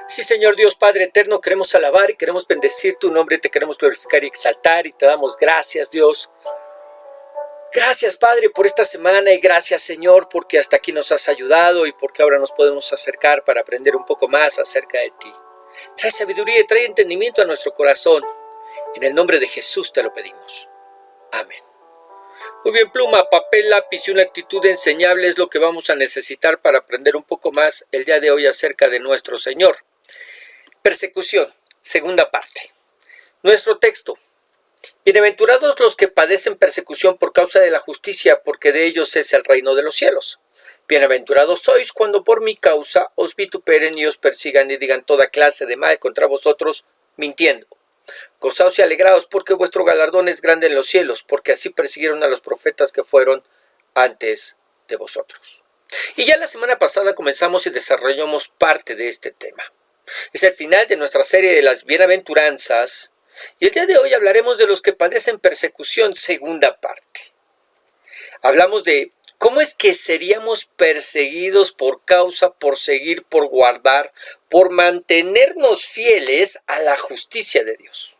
Sí, Señor Dios Padre eterno, queremos alabar y queremos bendecir tu nombre, te queremos glorificar y exaltar y te damos gracias, Dios. Gracias, Padre, por esta semana y gracias, Señor, porque hasta aquí nos has ayudado y porque ahora nos podemos acercar para aprender un poco más acerca de ti. Trae sabiduría y trae entendimiento a nuestro corazón. En el nombre de Jesús te lo pedimos. Amén. Muy bien, pluma, papel, lápiz y una actitud enseñable es lo que vamos a necesitar para aprender un poco más el día de hoy acerca de nuestro Señor. Persecución, segunda parte. Nuestro texto. Bienaventurados los que padecen persecución por causa de la justicia, porque de ellos es el reino de los cielos. Bienaventurados sois cuando por mi causa os vituperen y os persigan y digan toda clase de mal contra vosotros, mintiendo. Gozaos y alegraos, porque vuestro galardón es grande en los cielos, porque así persiguieron a los profetas que fueron antes de vosotros. Y ya la semana pasada comenzamos y desarrollamos parte de este tema. Es el final de nuestra serie de las bienaventuranzas, y el día de hoy hablaremos de los que padecen persecución, segunda parte. Hablamos de cómo es que seríamos perseguidos por causa, por seguir, por guardar, por mantenernos fieles a la justicia de Dios.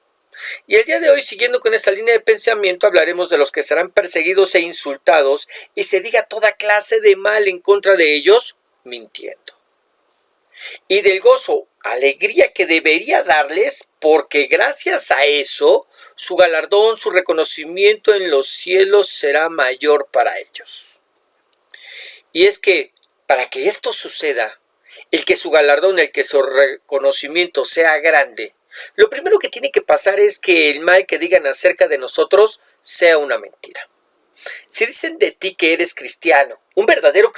Y el día de hoy, siguiendo con esta línea de pensamiento, hablaremos de los que serán perseguidos e insultados y se diga toda clase de mal en contra de ellos, mintiendo. Y del gozo, alegría que debería darles, porque gracias a eso, su galardón, su reconocimiento en los cielos será mayor para ellos. Y es que, para que esto suceda, el que su galardón, el que su reconocimiento sea grande, lo primero que tiene que pasar es que el mal que digan acerca de nosotros sea una mentira. Si dicen de ti que eres cristiano, un verdadero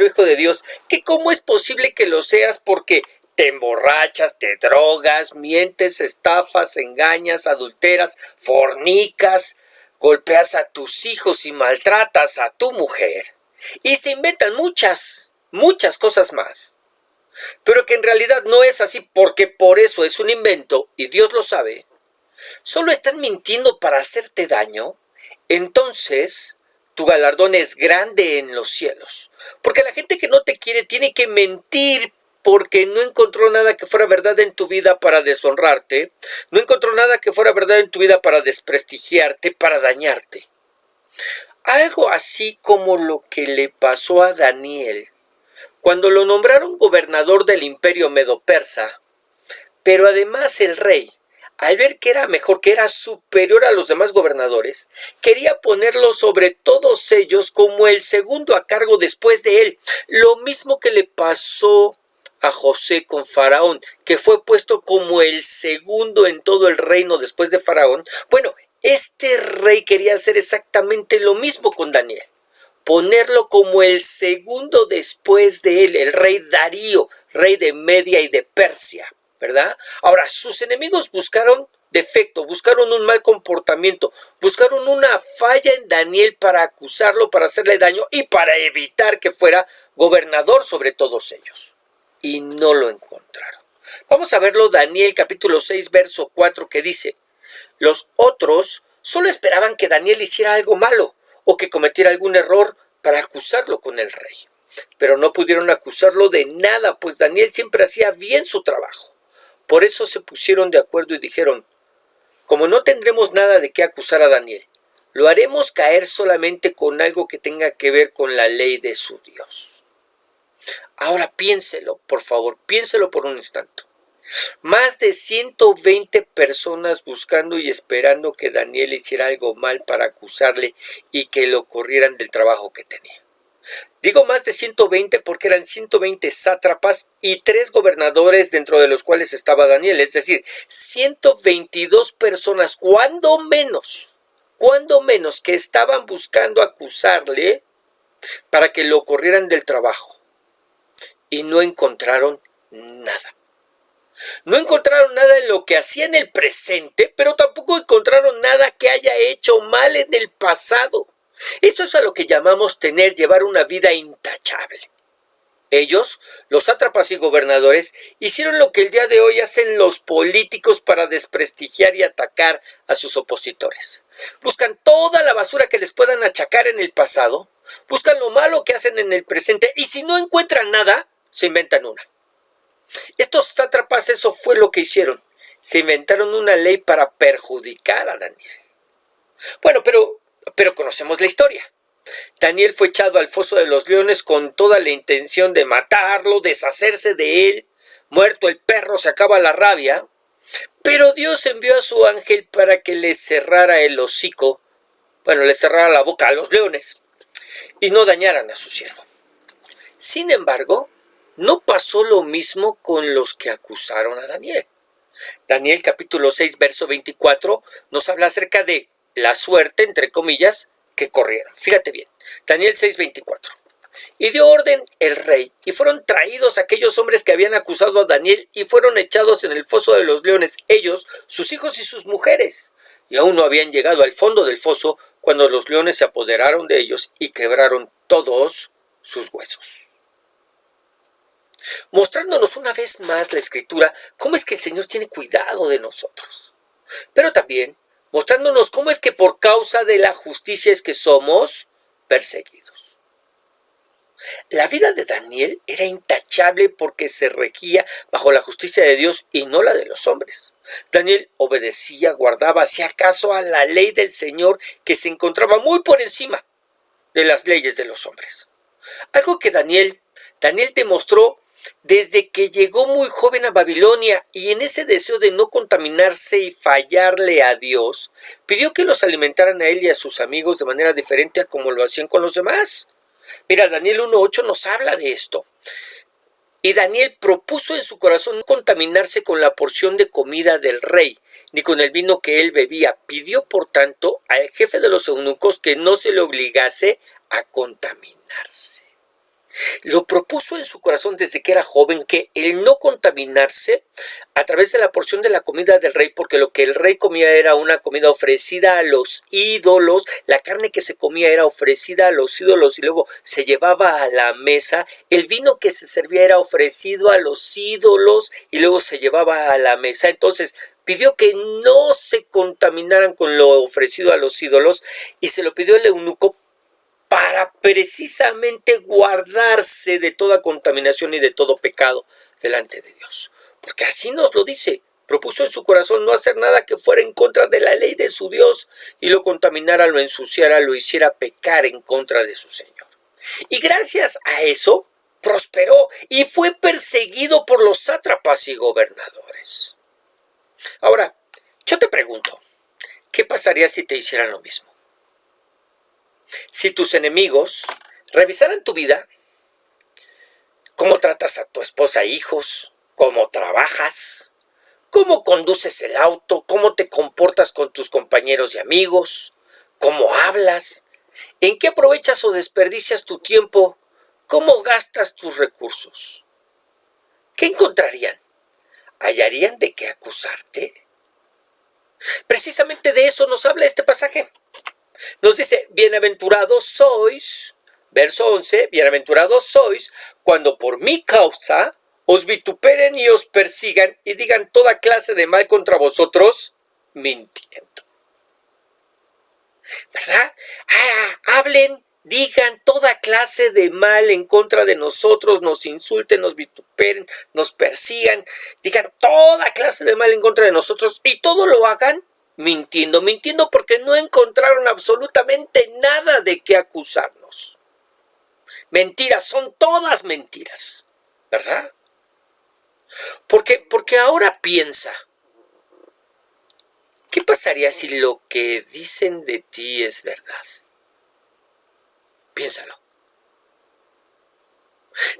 hijo de Dios, que cómo es posible que lo seas porque te emborrachas, te drogas, mientes, estafas, engañas, adulteras, fornicas, golpeas a tus hijos y maltratas a tu mujer. Y se inventan muchas cosas más. Pero que en realidad no es así, porque por eso es un invento y Dios lo sabe. Solo están mintiendo para hacerte daño. Entonces, tu galardón es grande en los cielos. Porque la gente que no te quiere tiene que mentir porque no encontró nada que fuera verdad en tu vida para deshonrarte, no encontró nada que fuera verdad en tu vida para desprestigiarte, para dañarte. Algo así como lo que le pasó a Daniel cuando lo nombraron gobernador del imperio medo-persa, pero además el rey, al ver que era mejor, que era superior a los demás gobernadores, quería ponerlo sobre todos ellos como el segundo a cargo después de él. Lo mismo que le pasó a José con Faraón, que fue puesto como el segundo en todo el reino después de Faraón. Bueno, este rey quería hacer exactamente lo mismo con Daniel, ponerlo como el segundo después de él, el rey Darío, rey de Media y de Persia, ¿verdad? Ahora, sus enemigos buscaron defecto, buscaron un mal comportamiento, buscaron una falla en Daniel para acusarlo, para hacerle daño y para evitar que fuera gobernador sobre todos ellos. Y no lo encontraron. Vamos a verlo, Daniel capítulo 6, verso 4, que dice: los otros solo esperaban que Daniel hiciera algo malo o que cometiera algún error para acusarlo con el rey. Pero no pudieron acusarlo de nada, pues Daniel siempre hacía bien su trabajo. Por eso se pusieron de acuerdo y dijeron: como no tendremos nada de qué acusar a Daniel, lo haremos caer solamente con algo que tenga que ver con la ley de su Dios. Ahora piénselo, por favor, piénselo por un instante. Más de 120 personas buscando y esperando que Daniel hiciera algo mal para acusarle y que lo corrieran del trabajo que tenía. Digo más de 120 porque eran 120 sátrapas y 3 gobernadores, dentro de los cuales estaba Daniel. Es decir, 122 personas, cuando menos, que estaban buscando acusarle para que lo corrieran del trabajo. Y no encontraron nada. No encontraron nada en lo que hacía en el presente, pero tampoco encontraron nada que haya hecho mal en el pasado. Eso es a lo que llamamos llevar una vida intachable. Ellos, los sátrapas y gobernadores, hicieron lo que el día de hoy hacen los políticos para desprestigiar y atacar a sus opositores. Buscan toda la basura que les puedan achacar en el pasado, buscan lo malo que hacen en el presente y si no encuentran nada, se inventan una. Estos sátrapas eso fue lo que hicieron. Se inventaron una ley para perjudicar a Daniel. Bueno, pero conocemos la historia. Daniel fue echado al foso de los leones con toda la intención de matarlo, deshacerse de él. Muerto el perro se acaba la rabia. Pero Dios envió a su ángel para que le cerrara el hocico, le cerrara la boca a los leones y no dañaran a su siervo. Sin embargo, no pasó lo mismo con los que acusaron a Daniel. Daniel capítulo 6, verso 24 nos habla acerca de la suerte, entre comillas, que corrieron. Fíjate bien, Daniel 6, 24. Y dio orden el rey, y fueron traídos aquellos hombres que habían acusado a Daniel y fueron echados en el foso de los leones, ellos, sus hijos y sus mujeres. Y aún no habían llegado al fondo del foso cuando los leones se apoderaron de ellos y quebraron todos sus huesos. Mostrándonos una vez más la Escritura cómo es que el Señor tiene cuidado de nosotros. Pero también mostrándonos cómo es que por causa de la justicia es que somos perseguidos. La vida de Daniel era intachable porque se regía bajo la justicia de Dios y no la de los hombres. Daniel obedecía, guardaba, hacía caso a la ley del Señor que se encontraba muy por encima de las leyes de los hombres. Algo que Daniel demostró desde que llegó muy joven a Babilonia, y en ese deseo de no contaminarse y fallarle a Dios, pidió que los alimentaran a él y a sus amigos de manera diferente a como lo hacían con los demás. Mira, Daniel 1:8 nos habla de esto. Y Daniel propuso en su corazón no contaminarse con la porción de comida del rey, ni con el vino que él bebía. Pidió, por tanto, al jefe de los eunucos que no se le obligase a contaminarse. Lo propuso en su corazón desde que era joven, que el no contaminarse a través de la porción de la comida del rey, porque lo que el rey comía era una comida ofrecida a los ídolos, la carne que se comía era ofrecida a los ídolos y luego se llevaba a la mesa, el vino que se servía era ofrecido a los ídolos y luego se llevaba a la mesa. Entonces pidió que no se contaminaran con lo ofrecido a los ídolos y se lo pidió el eunuco para precisamente guardarse de toda contaminación y de todo pecado delante de Dios. Porque así nos lo dice. Propuso en su corazón no hacer nada que fuera en contra de la ley de su Dios y lo contaminara, lo ensuciara, lo hiciera pecar en contra de su Señor. Y gracias a eso prosperó y fue perseguido por los sátrapas y gobernadores. Ahora, yo te pregunto, ¿qué pasaría si te hicieran lo mismo? Si tus enemigos revisaran tu vida, cómo tratas a tu esposa e hijos, cómo trabajas, cómo conduces el auto, cómo te comportas con tus compañeros y amigos, cómo hablas, en qué aprovechas o desperdicias tu tiempo, cómo gastas tus recursos, ¿qué encontrarían? ¿Hallarían de qué acusarte? Precisamente de eso nos habla este pasaje. Nos dice, bienaventurados sois, verso 11, bienaventurados sois cuando por mi causa os vituperen y os persigan y digan toda clase de mal contra vosotros, mintiendo. ¿Verdad? Hablen, digan toda clase de mal en contra de nosotros, nos insulten, nos vituperen, nos persigan, digan toda clase de mal en contra de nosotros y todo lo hagan mintiendo porque no encontraron absolutamente nada de qué acusarnos. Mentiras, son todas mentiras, ¿verdad? Porque ahora piensa, ¿qué pasaría si lo que dicen de ti es verdad? Piénsalo.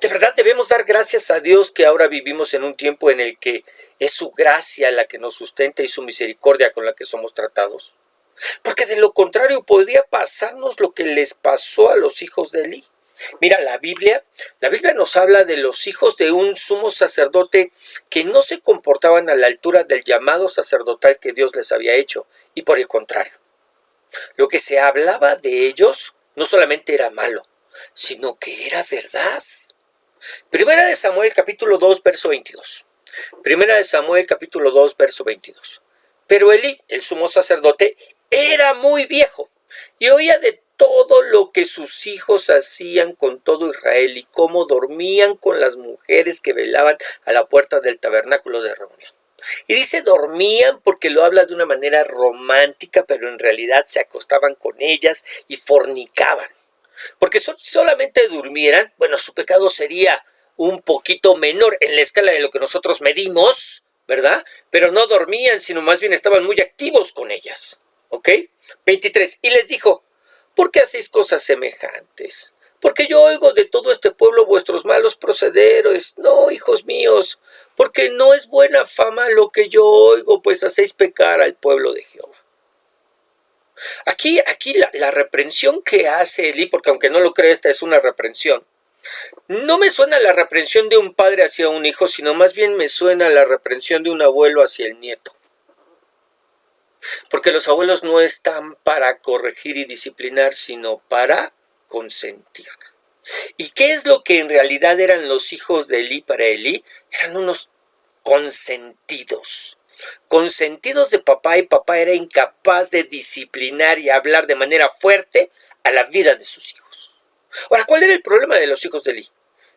De verdad debemos dar gracias a Dios que ahora vivimos en un tiempo en el que es su gracia la que nos sustenta y su misericordia con la que somos tratados. Porque de lo contrario podría pasarnos lo que les pasó a los hijos de Elí. Mira, la Biblia nos habla de los hijos de un sumo sacerdote que no se comportaban a la altura del llamado sacerdotal que Dios les había hecho, y por el contrario, lo que se hablaba de ellos no solamente era malo, sino que era verdad. Primera de Samuel capítulo 2 verso 22. Primera de Samuel capítulo 2 verso 22. Pero Elí, el sumo sacerdote, era muy viejo y oía de todo lo que sus hijos hacían con todo Israel y cómo dormían con las mujeres que velaban a la puerta del tabernáculo de reunión. Y dice dormían porque lo habla de una manera romántica, pero en realidad se acostaban con ellas y fornicaban. Porque solamente durmieran, bueno, su pecado sería un poquito menor en la escala de lo que nosotros medimos, ¿verdad? Pero no dormían, sino más bien estaban muy activos con ellas. ¿Ok? 23. Y les dijo, ¿por qué hacéis cosas semejantes? Porque yo oigo de todo este pueblo vuestros malos procederes. No, hijos míos, porque no es buena fama lo que yo oigo, pues hacéis pecar al pueblo de Jehová. Aquí la reprensión que hace Elí, porque aunque no lo cree, esta es una reprensión. No me suena la reprensión de un padre hacia un hijo, sino más bien me suena la reprensión de un abuelo hacia el nieto. Porque los abuelos no están para corregir y disciplinar, sino para consentir. ¿Y qué es lo que en realidad eran los hijos de Elí para Elí? Eran unos consentidos. Consentidos de papá, y papá era incapaz de disciplinar y hablar de manera fuerte a la vida de sus hijos. Ahora, ¿cuál era el problema de los hijos de Elí?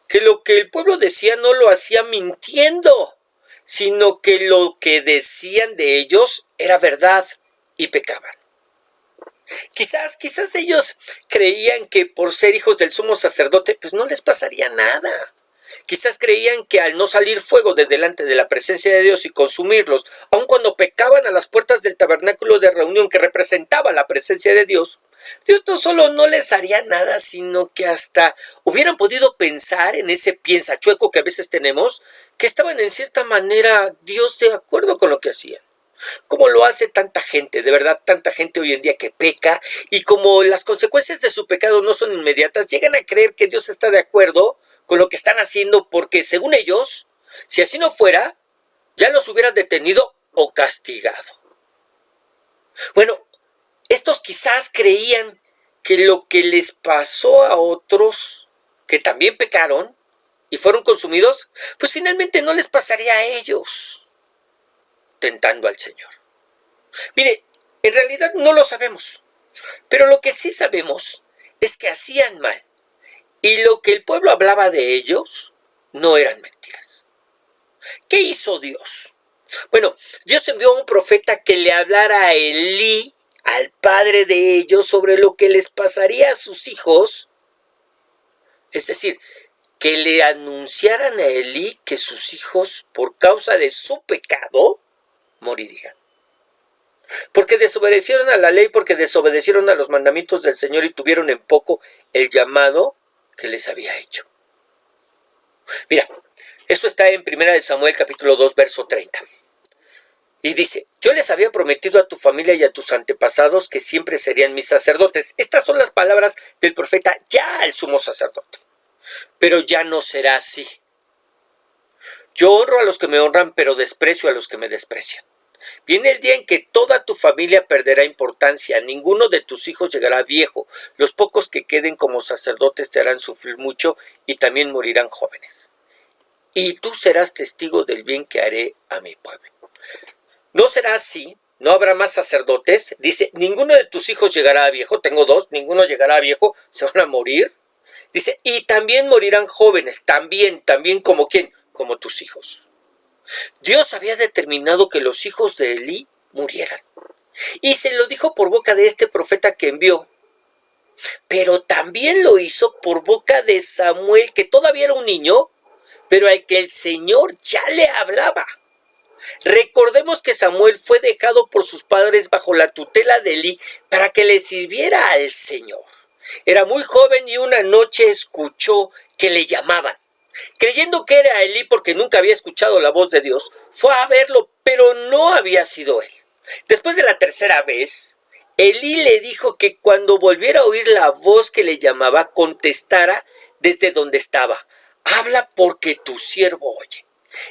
Que lo que el pueblo decía no lo hacía mintiendo, sino que lo que decían de ellos era verdad y pecaban. Quizás ellos creían que por ser hijos del sumo sacerdote, pues no les pasaría nada. Quizás creían que al no salir fuego de delante de la presencia de Dios y consumirlos, aun cuando pecaban a las puertas del tabernáculo de reunión que representaba la presencia de Dios, Dios no solo no les haría nada, sino que hasta hubieran podido pensar en ese piensa chueco que a veces tenemos, que estaban en cierta manera Dios de acuerdo con lo que hacían. Como lo hace tanta gente, de verdad, tanta gente hoy en día que peca, y como las consecuencias de su pecado no son inmediatas, llegan a creer que Dios está de acuerdo con lo que están haciendo, porque según ellos, si así no fuera, ya los hubiera detenido o castigado. Bueno, estos quizás creían que lo que les pasó a otros que también pecaron y fueron consumidos, pues finalmente no les pasaría a ellos, tentando al Señor. Mire, en realidad no lo sabemos, pero lo que sí sabemos es que hacían mal, y lo que el pueblo hablaba de ellos no eran mentiras. ¿Qué hizo Dios? Bueno, Dios envió a un profeta que le hablara a Elí, al padre de ellos, sobre lo que les pasaría a sus hijos. Es decir, que le anunciaran a Elí que sus hijos, por causa de su pecado, morirían. Porque desobedecieron a la ley, porque desobedecieron a los mandamientos del Señor y tuvieron en poco el llamado que les había hecho. Mira, esto está en 1 Samuel capítulo 2, verso 30. Y dice, yo les había prometido a tu familia y a tus antepasados que siempre serían mis sacerdotes. Estas son las palabras del profeta ya al sumo sacerdote. Pero ya no será así. Yo honro a los que me honran, pero desprecio a los que me desprecian. Viene el día en que toda tu familia perderá importancia, ninguno de tus hijos llegará viejo, los pocos que queden como sacerdotes te harán sufrir mucho y también morirán jóvenes. Y tú serás testigo del bien que haré a mi pueblo. No será así, no habrá más sacerdotes, dice, ninguno de tus hijos llegará a viejo, tengo dos, ninguno llegará a viejo, se van a morir. Dice, y también morirán jóvenes, también como ¿quién? Como tus hijos. Dios había determinado que los hijos de Elí murieran. Y se lo dijo por boca de este profeta que envió. Pero también lo hizo por boca de Samuel, que todavía era un niño, pero al que el Señor ya le hablaba. Recordemos que Samuel fue dejado por sus padres bajo la tutela de Elí para que le sirviera al Señor. Era muy joven y una noche escuchó que le llamaban. Creyendo que era Elí porque nunca había escuchado la voz de Dios, fue a verlo, pero no había sido él. Después de la tercera vez, Elí le dijo que cuando volviera a oír la voz que le llamaba, contestara desde donde estaba. Habla porque tu siervo oye.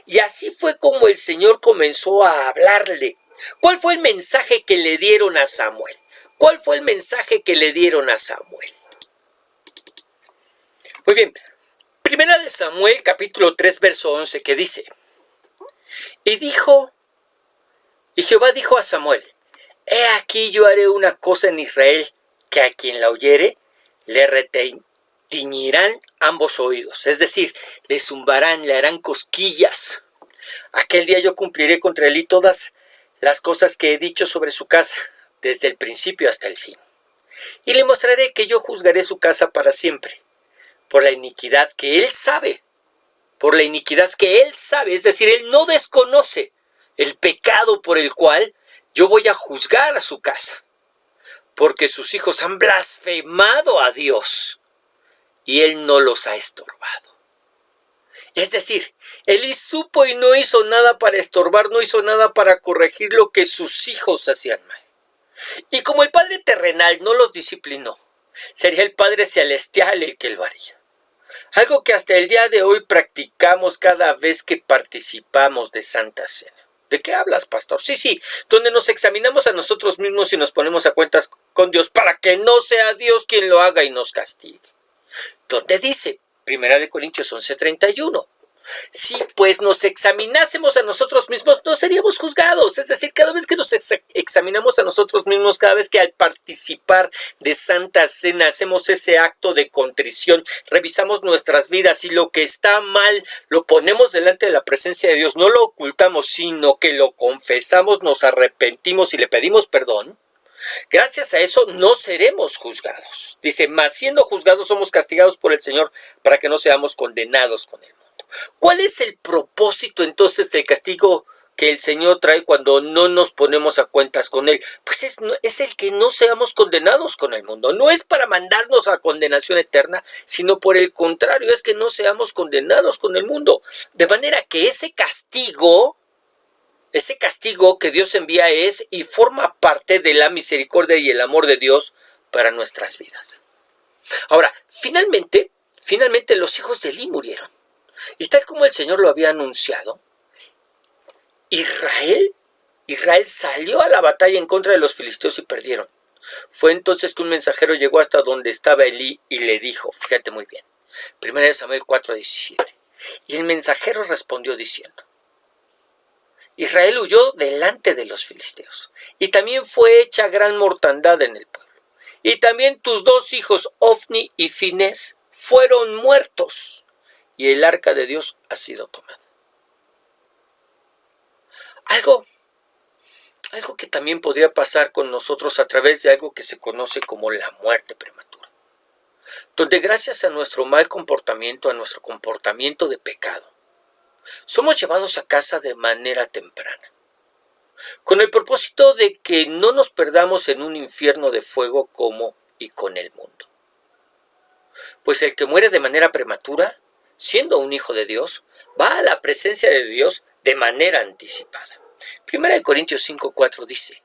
Y así fue como el Señor comenzó a hablarle. ¿Cuál fue el mensaje que le dieron a Samuel? ¿Cuál fue el mensaje que le dieron a Samuel? Muy bien. Primera de Samuel, capítulo 3, verso 11, que dice, y Jehová dijo a Samuel, he aquí yo haré una cosa en Israel que a quien la oyere le retiñirán ambos oídos, es decir, le zumbarán, le harán cosquillas. Aquel día yo cumpliré contra él y todas las cosas que he dicho sobre su casa, desde el principio hasta el fin. Y le mostraré que yo juzgaré su casa para siempre, por la iniquidad que él sabe, es decir, él no desconoce el pecado por el cual yo voy a juzgar a su casa, porque sus hijos han blasfemado a Dios y él no los ha estorbado. Es decir, Elí supo y no hizo nada para estorbar, no hizo nada para corregir lo que sus hijos hacían mal. Y como el Padre terrenal no los disciplinó, sería el Padre celestial el que lo haría. Algo que hasta el día de hoy practicamos cada vez que participamos de Santa Cena. ¿De qué hablas, pastor? Sí, donde nos examinamos a nosotros mismos y nos ponemos a cuentas con Dios para que no sea Dios quien lo haga y nos castigue. Donde dice, 1 Corintios 11:31, si pues nos examinásemos a nosotros mismos, no seríamos juzgados. Es decir, cada vez que nos examinamos a nosotros mismos, cada vez que al participar de Santa Cena hacemos ese acto de contrición, revisamos nuestras vidas y lo que está mal lo ponemos delante de la presencia de Dios, no lo ocultamos, sino que lo confesamos, nos arrepentimos y le pedimos perdón. Gracias a eso no seremos juzgados. Dice, mas siendo juzgados somos castigados por el Señor para que no seamos condenados con él. ¿Cuál es el propósito entonces del castigo que el Señor trae cuando no nos ponemos a cuentas con Él? Pues es el que no seamos condenados con el mundo. No es para mandarnos a condenación eterna, sino por el contrario, es que no seamos condenados con el mundo. De manera que ese castigo que Dios envía es y forma parte de la misericordia y el amor de Dios para nuestras vidas. Ahora, finalmente los hijos de Elí murieron. Y tal como el Señor lo había anunciado, Israel salió a la batalla en contra de los filisteos y perdieron. Fue entonces que un mensajero llegó hasta donde estaba Elí y le dijo, fíjate muy bien, 1 Samuel 4:17. Y el mensajero respondió diciendo, Israel huyó delante de los filisteos, y también fue hecha gran mortandad en el pueblo. Y también tus 2 hijos, Ofni y Finés, fueron muertos. Y el arca de Dios ha sido tomada. Algo que también podría pasar con nosotros a través de algo que se conoce como la muerte prematura. Donde gracias a nuestro mal comportamiento, a nuestro comportamiento de pecado, somos llevados a casa de manera temprana. Con el propósito de que no nos perdamos en un infierno de fuego como y con el mundo. Pues el que muere de manera prematura, siendo un hijo de Dios, va a la presencia de Dios de manera anticipada. 1 Corintios 5:4 dice,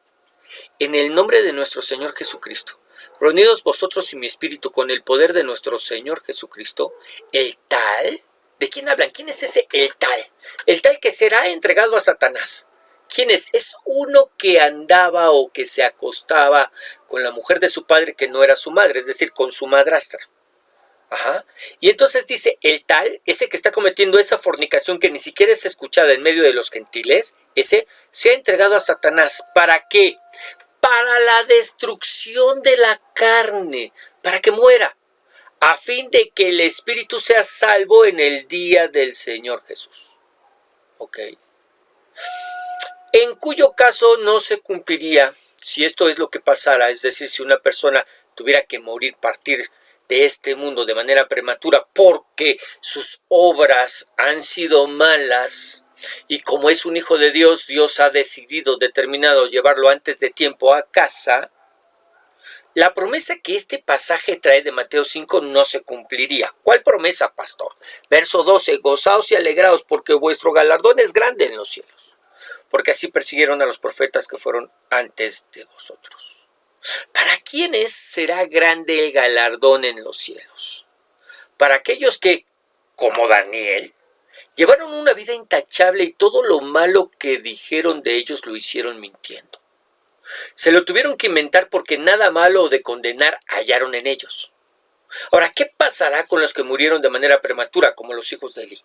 en el nombre de nuestro Señor Jesucristo, reunidos vosotros y mi espíritu con el poder de nuestro Señor Jesucristo, el tal, ¿de quién hablan? ¿Quién es ese el tal? El tal que será entregado a Satanás. ¿Quién es? Es uno que andaba o que se acostaba con la mujer de su padre que no era su madre, es decir, con su madrastra. Y entonces dice, el tal, ese que está cometiendo esa fornicación que ni siquiera es escuchada en medio de los gentiles, ese se ha entregado a Satanás. ¿Para qué? Para la destrucción de la carne, para que muera, a fin de que el espíritu sea salvo en el día del Señor Jesús. ¿Ok? En cuyo caso no se cumpliría, si esto es lo que pasara, es decir, si una persona tuviera que morir, partir de este mundo de manera prematura porque sus obras han sido malas y como es un hijo de Dios, Dios ha determinado llevarlo antes de tiempo a casa, la promesa que este pasaje trae de Mateo 5 no se cumpliría. ¿Cuál promesa, pastor? Verso 12, gozaos y alegraos porque vuestro galardón es grande en los cielos, porque así persiguieron a los profetas que fueron antes de vosotros. ¿Para quiénes será grande el galardón en los cielos? Para aquellos que, como Daniel, llevaron una vida intachable y todo lo malo que dijeron de ellos lo hicieron mintiendo. Se lo tuvieron que inventar porque nada malo o de condenar hallaron en ellos. Ahora, ¿qué pasará con los que murieron de manera prematura, como los hijos de Elí?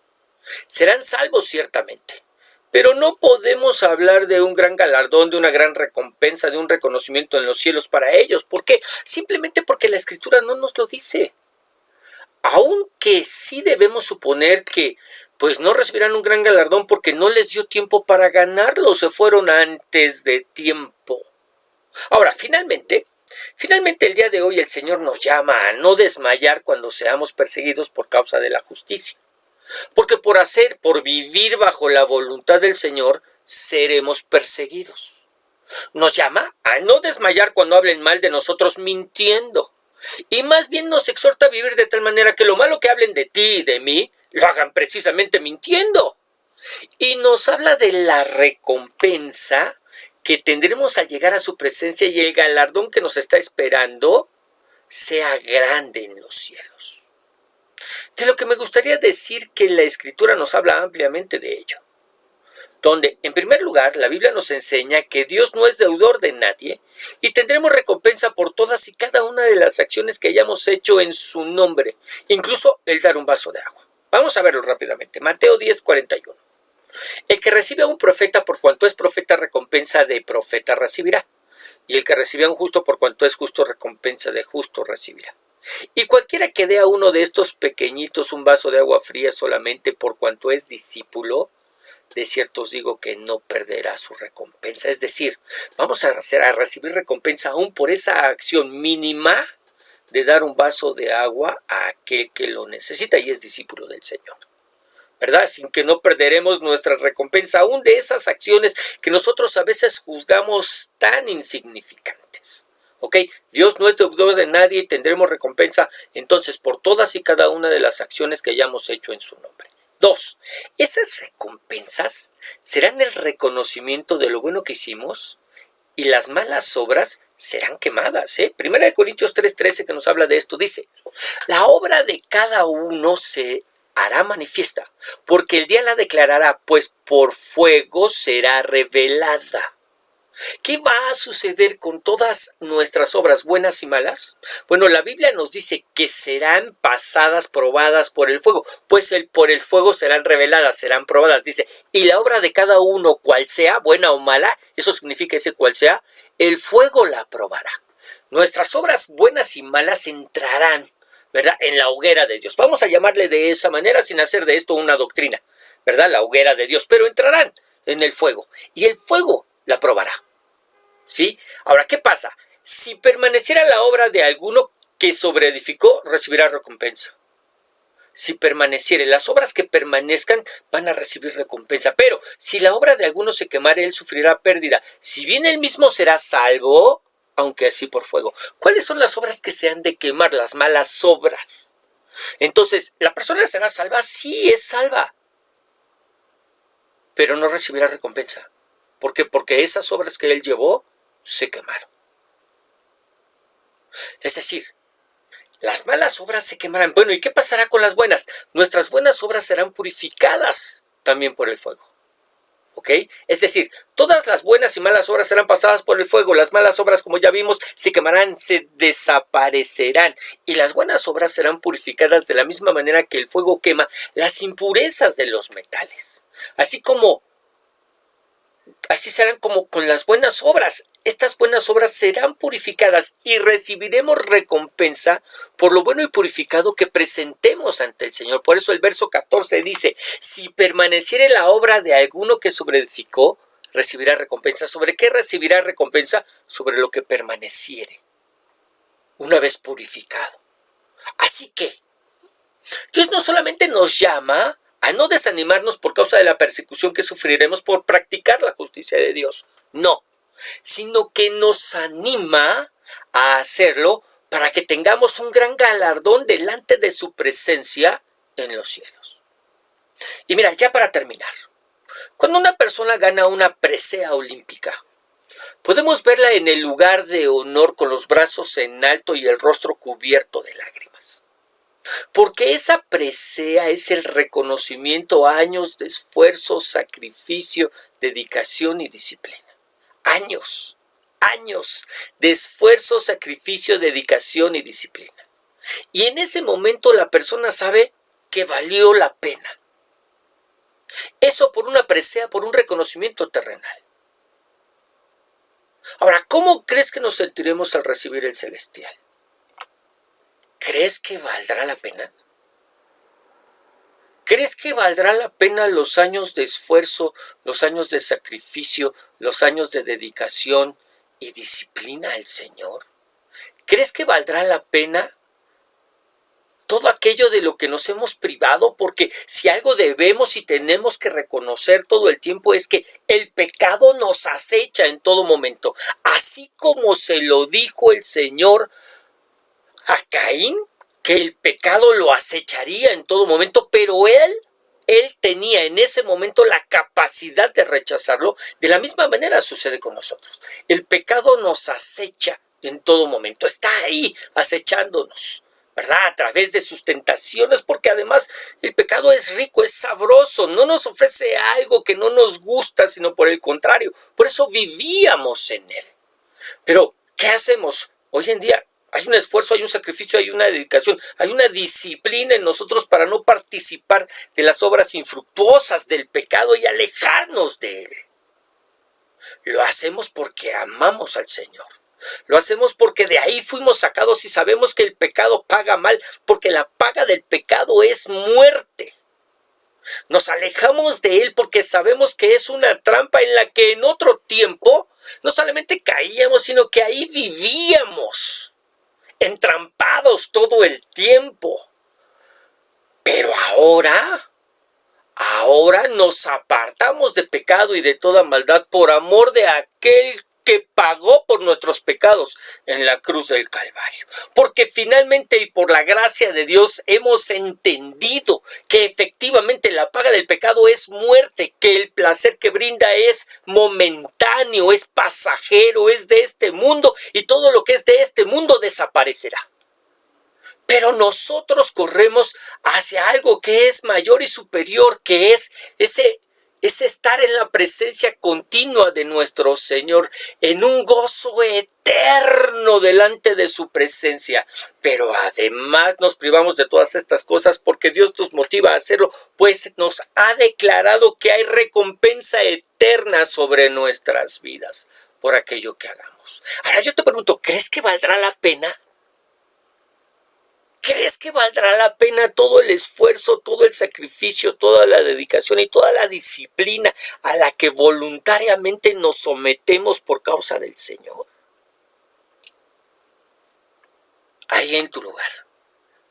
Serán salvos ciertamente, Pero no podemos hablar de un gran galardón, de una gran recompensa, de un reconocimiento en los cielos para ellos. ¿Por qué? Simplemente porque la Escritura no nos lo dice. Aunque sí debemos suponer que pues no recibirán un gran galardón porque no les dio tiempo para ganarlo, se fueron antes de tiempo. Ahora, finalmente el día de hoy el Señor nos llama a no desmayar cuando seamos perseguidos por causa de la justicia. Porque por vivir bajo la voluntad del Señor, seremos perseguidos. Nos llama a no desmayar cuando hablen mal de nosotros mintiendo. Y más bien nos exhorta a vivir de tal manera que lo malo que hablen de ti y de mí, lo hagan precisamente mintiendo. Y nos habla de la recompensa que tendremos al llegar a su presencia y el galardón que nos está esperando sea grande en los cielos. De lo que me gustaría decir que la Escritura nos habla ampliamente de ello. Donde, en primer lugar, la Biblia nos enseña que Dios no es deudor de nadie y tendremos recompensa por todas y cada una de las acciones que hayamos hecho en su nombre, incluso el dar un vaso de agua. Vamos a verlo rápidamente. Mateo 10:41. El que recibe a un profeta por cuanto es profeta, recompensa de profeta recibirá. Y el que recibe a un justo por cuanto es justo, recompensa de justo recibirá. Y cualquiera que dé a uno de estos pequeñitos un vaso de agua fría solamente por cuanto es discípulo, de cierto os digo que no perderá su recompensa. Es decir, vamos a recibir recompensa aún por esa acción mínima de dar un vaso de agua a aquel que lo necesita y es discípulo del Señor, ¿verdad? Sin que no perderemos nuestra recompensa aún de esas acciones que nosotros a veces juzgamos tan insignificantes. ¿Ok? Dios no es deudor de nadie y tendremos recompensa entonces por todas y cada una de las acciones que hayamos hecho en su nombre. 2. Esas recompensas serán el reconocimiento de lo bueno que hicimos y las malas obras serán quemadas. Primera de Corintios 3:13 que nos habla de esto dice, la obra de cada uno se hará manifiesta, porque el día la declarará, pues por fuego será revelada. ¿Qué va a suceder con todas nuestras obras buenas y malas? Bueno, la Biblia nos dice que serán pasadas, probadas por el fuego, pues por el fuego serán reveladas, serán probadas, dice, y la obra de cada uno, cual sea, buena o mala, eso significa ese cual sea, el fuego la probará. Nuestras obras buenas y malas entrarán, ¿verdad?, en la hoguera de Dios. Vamos a llamarle de esa manera sin hacer de esto una doctrina, ¿verdad?, la hoguera de Dios, pero entrarán en el fuego, y el fuego la probará. ¿Sí? Ahora, ¿qué pasa? Si permaneciera la obra de alguno que sobreedificó, recibirá recompensa. Si permaneciere, las obras que permanezcan van a recibir recompensa. Pero si la obra de alguno se quemare, él sufrirá pérdida. Si bien él mismo será salvo, aunque así por fuego. ¿Cuáles son las obras que se han de quemar? Las malas obras. Entonces, ¿la persona será salva? Sí, es salva. Pero no recibirá recompensa. ¿Por qué? Porque esas obras que él llevó se quemaron. Es decir, las malas obras se quemarán. Bueno, ¿y qué pasará con las buenas? Nuestras buenas obras serán purificadas también por el fuego. ¿Ok? Es decir, todas las buenas y malas obras serán pasadas por el fuego. Las malas obras, como ya vimos, se quemarán, se desaparecerán. Y las buenas obras serán purificadas de la misma manera que el fuego quema las impurezas de los metales. Así serán como con las buenas obras. Estas buenas obras serán purificadas y recibiremos recompensa por lo bueno y purificado que presentemos ante el Señor. Por eso el verso 14 dice, si permaneciere la obra de alguno que sobreedificó, recibirá recompensa. ¿Sobre qué recibirá recompensa? Sobre lo que permaneciere, una vez purificado. Así que, Dios no solamente nos llama a no desanimarnos por causa de la persecución que sufriremos por practicar la justicia de Dios. No, sino que nos anima a hacerlo para que tengamos un gran galardón delante de su presencia en los cielos. Y mira, ya para terminar, cuando una persona gana una presea olímpica, podemos verla en el lugar de honor con los brazos en alto y el rostro cubierto de lágrimas. Porque esa presea es el reconocimiento a años de esfuerzo, sacrificio, dedicación y disciplina. Años de esfuerzo, sacrificio, dedicación y disciplina. Y en ese momento la persona sabe que valió la pena. Eso por una presea, por un reconocimiento terrenal. Ahora, ¿cómo crees que nos sentiremos al recibir el celestial? ¿Crees que valdrá la pena? ¿Crees que valdrá la pena los años de esfuerzo, los años de sacrificio, los años de dedicación y disciplina al Señor? ¿Crees que valdrá la pena todo aquello de lo que nos hemos privado? Porque si algo debemos y tenemos que reconocer todo el tiempo es que el pecado nos acecha en todo momento. Así como se lo dijo el Señor a Caín, que el pecado lo acecharía en todo momento, pero él tenía en ese momento la capacidad de rechazarlo. De la misma manera sucede con nosotros. El pecado nos acecha en todo momento, está ahí acechándonos, ¿verdad? A través de sus tentaciones, porque además el pecado es rico, es sabroso, no nos ofrece algo que no nos gusta, sino por el contrario. Por eso vivíamos en él. Pero, ¿qué hacemos? Hoy en día hay un esfuerzo, hay un sacrificio, hay una dedicación, hay una disciplina en nosotros para no participar de las obras infructuosas del pecado y alejarnos de él. Lo hacemos porque amamos al Señor. Lo hacemos porque de ahí fuimos sacados y sabemos que el pecado paga mal, porque la paga del pecado es muerte. Nos alejamos de él porque sabemos que es una trampa en la que en otro tiempo no solamente caíamos, sino que ahí vivíamos, entrampados todo el tiempo. Pero ahora nos apartamos de pecado y de toda maldad por amor de aquel que pagó por nuestros pecados en la cruz del Calvario. Porque finalmente y por la gracia de Dios hemos entendido que efectivamente la paga del pecado es muerte, que el placer que brinda es momentáneo, es pasajero, es de este mundo y todo lo que es de este mundo desaparecerá. Pero nosotros corremos hacia algo que es mayor y superior, que es ese estar en la presencia continua de nuestro Señor, en un gozo eterno delante de su presencia. Pero además nos privamos de todas estas cosas porque Dios nos motiva a hacerlo, pues nos ha declarado que hay recompensa eterna sobre nuestras vidas por aquello que hagamos. Ahora yo te pregunto, ¿crees que valdrá la pena? ¿Crees que valdrá la pena todo el esfuerzo, todo el sacrificio, toda la dedicación y toda la disciplina a la que voluntariamente nos sometemos por causa del Señor? Ahí en tu lugar,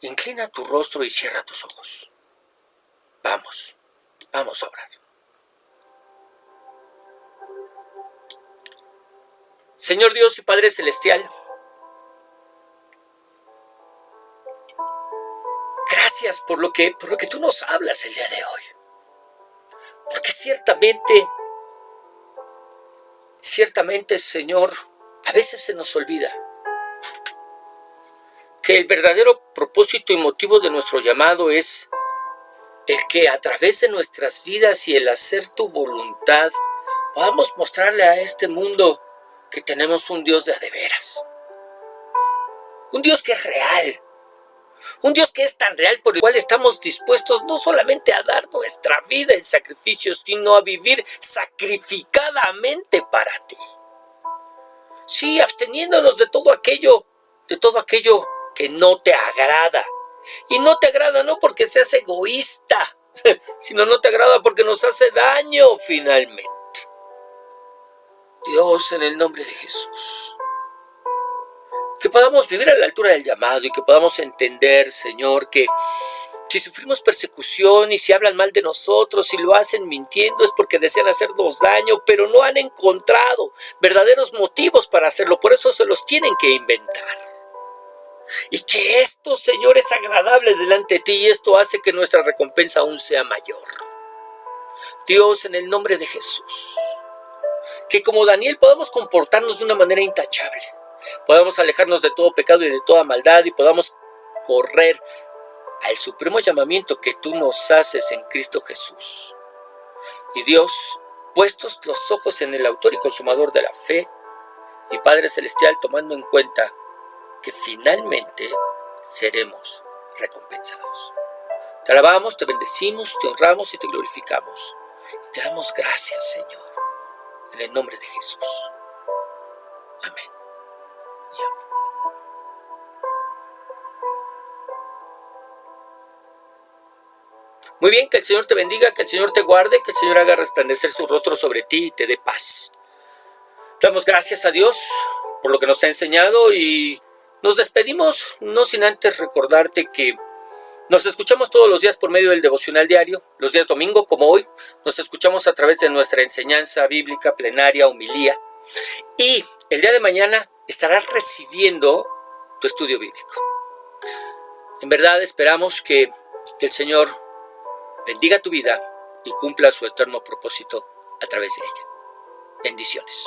inclina tu rostro y cierra tus ojos. Vamos a orar. Señor Dios y Padre Celestial, gracias por lo que tú nos hablas el día de hoy. Porque ciertamente, Señor, a veces se nos olvida que el verdadero propósito y motivo de nuestro llamado es el que a través de nuestras vidas y el hacer tu voluntad podamos mostrarle a este mundo que tenemos un Dios de veras. Un Dios que es real. Un Dios que es tan real por el cual estamos dispuestos no solamente a dar nuestra vida en sacrificio, sino a vivir sacrificadamente para ti. Sí, absteniéndonos de todo aquello que no te agrada. Y no te agrada no porque seas egoísta, sino no te agrada porque nos hace daño finalmente. Dios, en el nombre de Jesús, que podamos vivir a la altura del llamado y que podamos entender, Señor, que si sufrimos persecución y si hablan mal de nosotros y lo hacen mintiendo es porque desean hacernos daño, pero no han encontrado verdaderos motivos para hacerlo, por eso se los tienen que inventar. Y que esto, Señor, es agradable delante de ti y esto hace que nuestra recompensa aún sea mayor. Dios, en el nombre de Jesús, que como Daniel podamos comportarnos de una manera intachable, podamos alejarnos de todo pecado y de toda maldad y podamos correr al supremo llamamiento que tú nos haces en Cristo Jesús. Y Dios, puestos los ojos en el autor y consumador de la fe, y Padre Celestial, tomando en cuenta que finalmente seremos recompensados. Te alabamos, te bendecimos, te honramos y te glorificamos. Y te damos gracias, Señor, en el nombre de Jesús. Amén. Y amén. Muy bien, que el Señor te bendiga, que el Señor te guarde, que el Señor haga resplandecer su rostro sobre ti y te dé paz. Damos gracias a Dios por lo que nos ha enseñado y nos despedimos, no sin antes recordarte que nos escuchamos todos los días por medio del devocional diario, los días domingo como hoy, nos escuchamos a través de nuestra enseñanza bíblica, plenaria, homilía, y el día de mañana estarás recibiendo tu estudio bíblico. En verdad esperamos que el Señor bendiga tu vida y cumpla su eterno propósito a través de ella. Bendiciones.